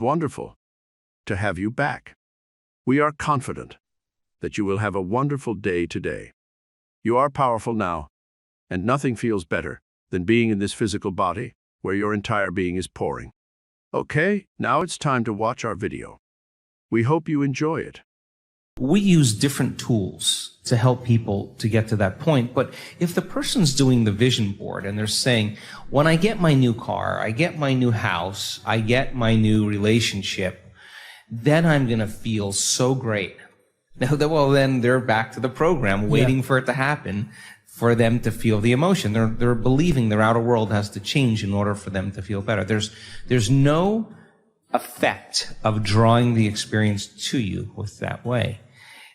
Wonderful to have you back. We are confident that you will have a wonderful day today. You are powerful now, and nothing feels better than being in this physical body where your entire being is pouring. Okay, now it's time to watch our video. We hope you enjoy it. We use different tools to help people to get to that point. But if the person's doing the vision board and they're saying, when I get my new car, I get my new house, I get my new relationship, then I'm going to feel so great. Well, then they're back to the program, waiting for it to happen, for them to feel the emotion. They're believing their outer world has to change in order for them to feel better. There's no effect of drawing the experience to you with that way.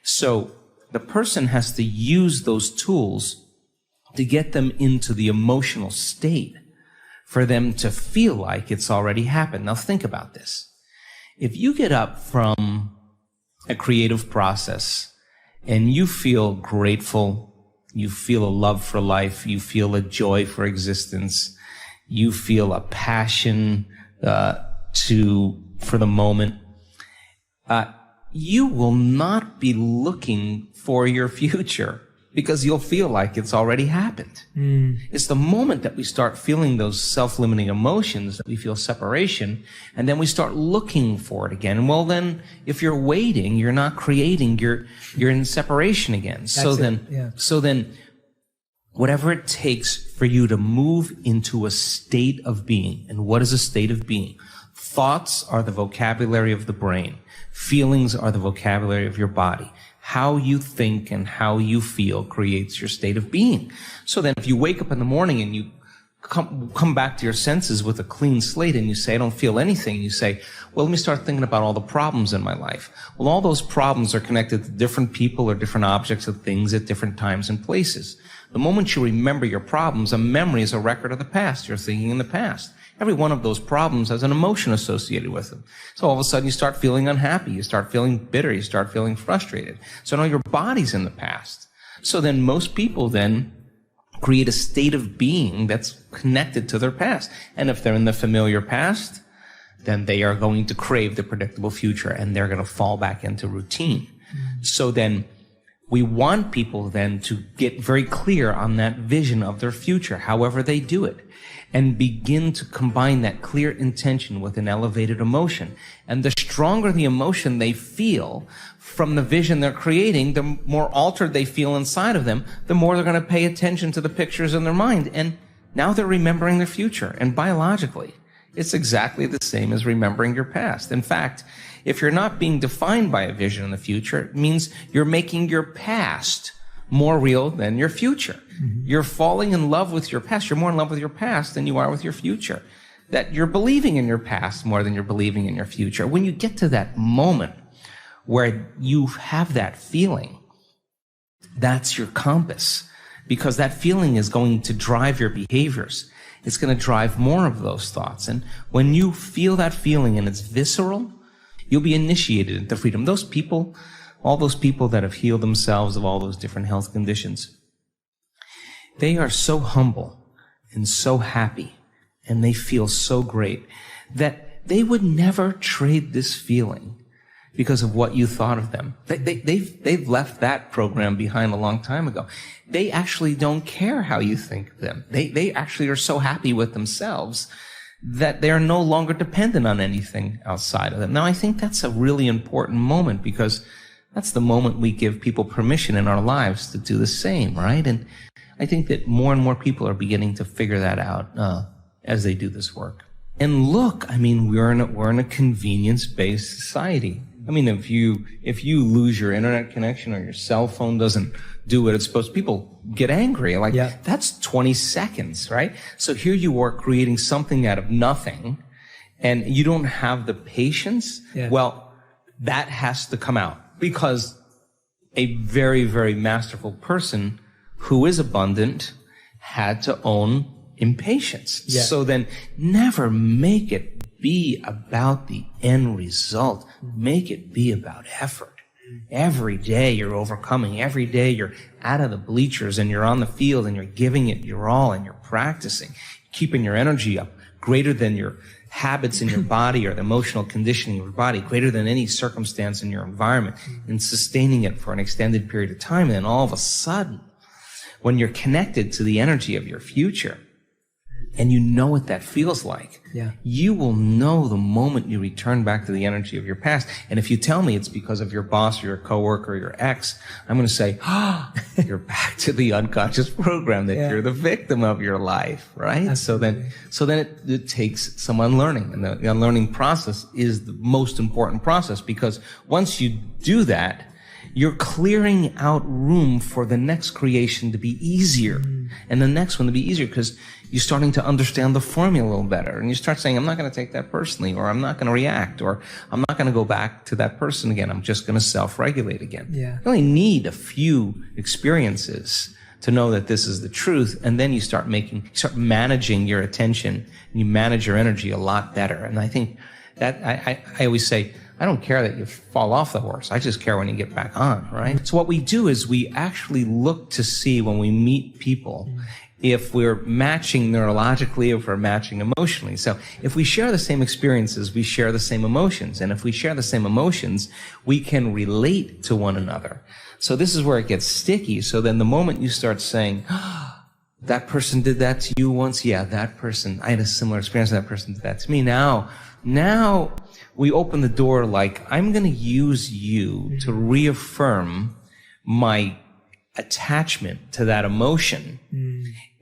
So the person has to use those tools to get them into the emotional state for them to feel like it's already happened. Now think about this. If you get up from a creative process and you feel grateful, you feel a love for life, you feel a joy for existence, you feel a passion for the moment, you will not be looking for your future because you'll feel like it's already happened. It's the moment that we start feeling those self-limiting emotions that we feel separation, and then we start looking for it again. Well, then, if you're waiting, you're not creating, you're in separation again. So then, whatever it takes for you to move into a state of being. And what is a state of being? Thoughts are the vocabulary of the brain. Feelings are the vocabulary of your body. How you think and how you feel creates your state of being. So then if you wake up in the morning and you come back to your senses with a clean slate and you say, I don't feel anything, you say, well, let me start thinking about all the problems in my life. Well, all those problems are connected to different people or different objects or things at different times and places. The moment you remember your problems, a memory is a record of the past. You're thinking in the past. Every one of those problems has an emotion associated with them. So all of a sudden you start feeling unhappy, you start feeling bitter, you start feeling frustrated. So now your body's in the past. So then most people then create a state of being that's connected to their past. And if they're in the familiar past, then they are going to crave the predictable future and they're going to fall back into routine. So then we want people then to get very clear on that vision of their future, however they do it, and begin to combine that clear intention with an elevated emotion. And the stronger the emotion they feel from the vision they're creating, the more altered they feel inside of them, the more they're going to pay attention to the pictures in their mind. And now they're remembering their future. And biologically, it's exactly the same as remembering your past. In fact, if you're not being defined by a vision in the future, it means you're making your past more real than your future. You're falling in love with your past. You're more in love with your past than you are with your future. That you're believing in your past more than you're believing in your future. When you get to that moment where you have that feeling, that's your compass, because that feeling is going to drive your behaviors. It's going to drive more of those thoughts. And when you feel that feeling and it's visceral, you'll be initiated into freedom. Those people, all those people that have healed themselves of all those different health conditions, they are so humble and so happy, and they feel so great that they would never trade this feeling because of what you thought of them. They've left that program behind a long time ago. They actually don't care how you think of them. They actually are so happy with themselves that they're no longer dependent on anything outside of them. Now, I think that's a really important moment, because that's the moment we give people permission in our lives to do the same, right? And I think that more and more people are beginning to figure that out as they do this work. And look, I mean, we're in a convenience-based society. I mean, if you lose your internet connection or your cell phone doesn't do what it's supposed to, people get angry. Like, that's 20 seconds, right? So here you are creating something out of nothing, and you don't have the patience. Well, that has to come out, because a very, very masterful person who is abundant had to own impatience. So then never make it be about the end result. Make it be about effort. Every day you're overcoming. Every day you're out of the bleachers and you're on the field and you're giving it your all and you're practicing, keeping your energy up greater than your habits in your body or the emotional conditioning of your body greater than any circumstance in your environment and sustaining it for an extended period of time. And then all of a sudden, when you're connected to the energy of your future, and you know what that feels like, you will know the moment you return back to the energy of your past. And if you tell me it's because of your boss or your coworker or your ex, I'm going to say, you're back to the unconscious program that you're the victim of your life, right? Absolutely. So then it takes some unlearning. And the unlearning process is the most important process, because once you do that, you're clearing out room for the next creation to be easier and the next one to be easier, because you're starting to understand the formula a little better. And you start saying, I'm not going to take that personally, or I'm not going to react, or I'm not going to go back to that person again. I'm just going to self-regulate again. You only need a few experiences to know that this is the truth. And then you start managing your attention, and you manage your energy a lot better. And I think that I always say, I don't care that you fall off the horse. I just care when you get back on, right? So what we do is we actually look to see when we meet people if we're matching neurologically, if we're matching emotionally. So if we share the same experiences, we share the same emotions. And if we share the same emotions, we can relate to one another. So this is where it gets sticky. So then the moment you start saying, that person did that to you once, yeah, that person, I had a similar experience, that person did that to me. Now we open the door like, I'm going to use you to reaffirm my attachment to that emotion.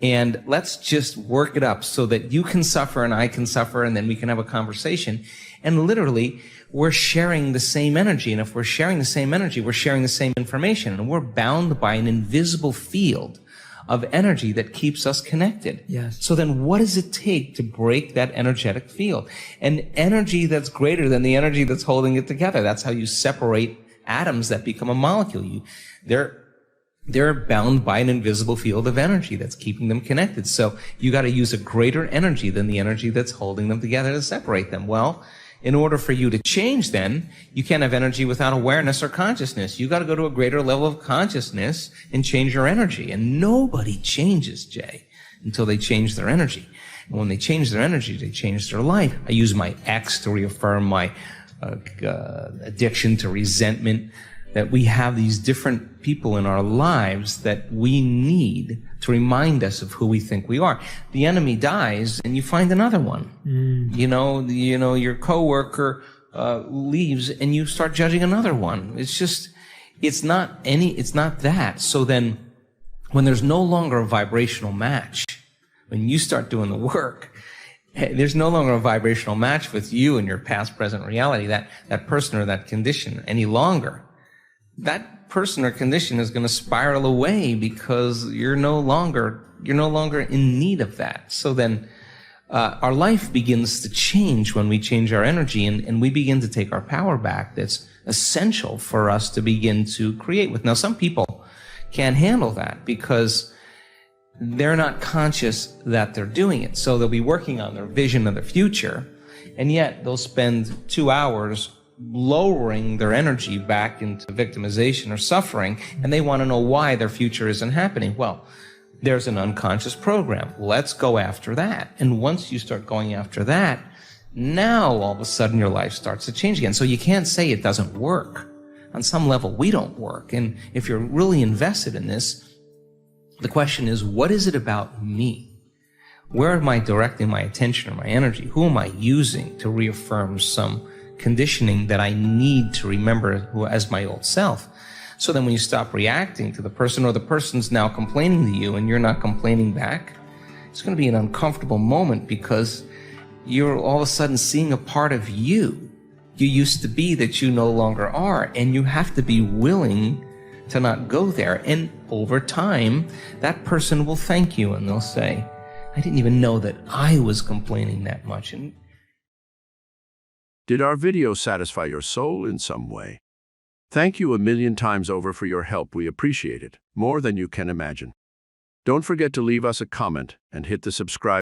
And let's just work it up so that you can suffer and I can suffer, and then we can have a conversation. And literally, we're sharing the same energy. And if we're sharing the same energy, we're sharing the same information. And we're bound by an invisible field of energy that keeps us connected. So then what does it take to break that energetic field? An energy that's greater than the energy that's holding it together. That's how you separate atoms that become a molecule. They're bound by an invisible field of energy that's keeping them connected. So you got to use a greater energy than the energy that's holding them together to separate them. Well, in order for you to change, then, you can't have energy without awareness or consciousness. You got to go to a greater level of consciousness and change your energy. And nobody changes, Jay, until they change their energy. And when they change their energy, they change their life. I use my ex to reaffirm my addiction to resentment, that we have these different people in our lives that we need to remind us of who we think we are. The enemy dies and you find another one. You know, your coworker leaves and you start judging another one. It's not that. So then when there's no longer a vibrational match, when you start doing the work, there's no longer a vibrational match with you and your past, present reality, that person or that condition any longer. That person or condition is going to spiral away because you're no longer in need of that. So then our life begins to change when we change our energy, and we begin to take our power back. That's essential for us to begin to create with. Now, some people can't handle that because they're not conscious that they're doing it. So they'll be working on their vision of the future, and yet they'll spend 2 hours lowering their energy back into victimization or suffering, and they want to know why their future isn't happening. Well, there's an unconscious program. Let's go after that. And once you start going after that, now all of a sudden your life starts to change again. So you can't say it doesn't work. On some level, we don't work. And if you're really invested in this, the question is, what is it about me? Where am I directing my attention or my energy? Who am I using to reaffirm some conditioning that I need to remember as my old self? So then when you stop reacting to the person, or the person's now complaining to you and you're not complaining back, it's going to be an uncomfortable moment, because you're all of a sudden seeing a part of you used to be that you no longer are, and you have to be willing to not go there. And over time, that person will thank you and they'll say, I didn't even know that I was complaining that much. And did our video satisfy your soul in some way? Thank you a million times over for your help. We appreciate it more than you can imagine. Don't forget to leave us a comment and hit the subscribe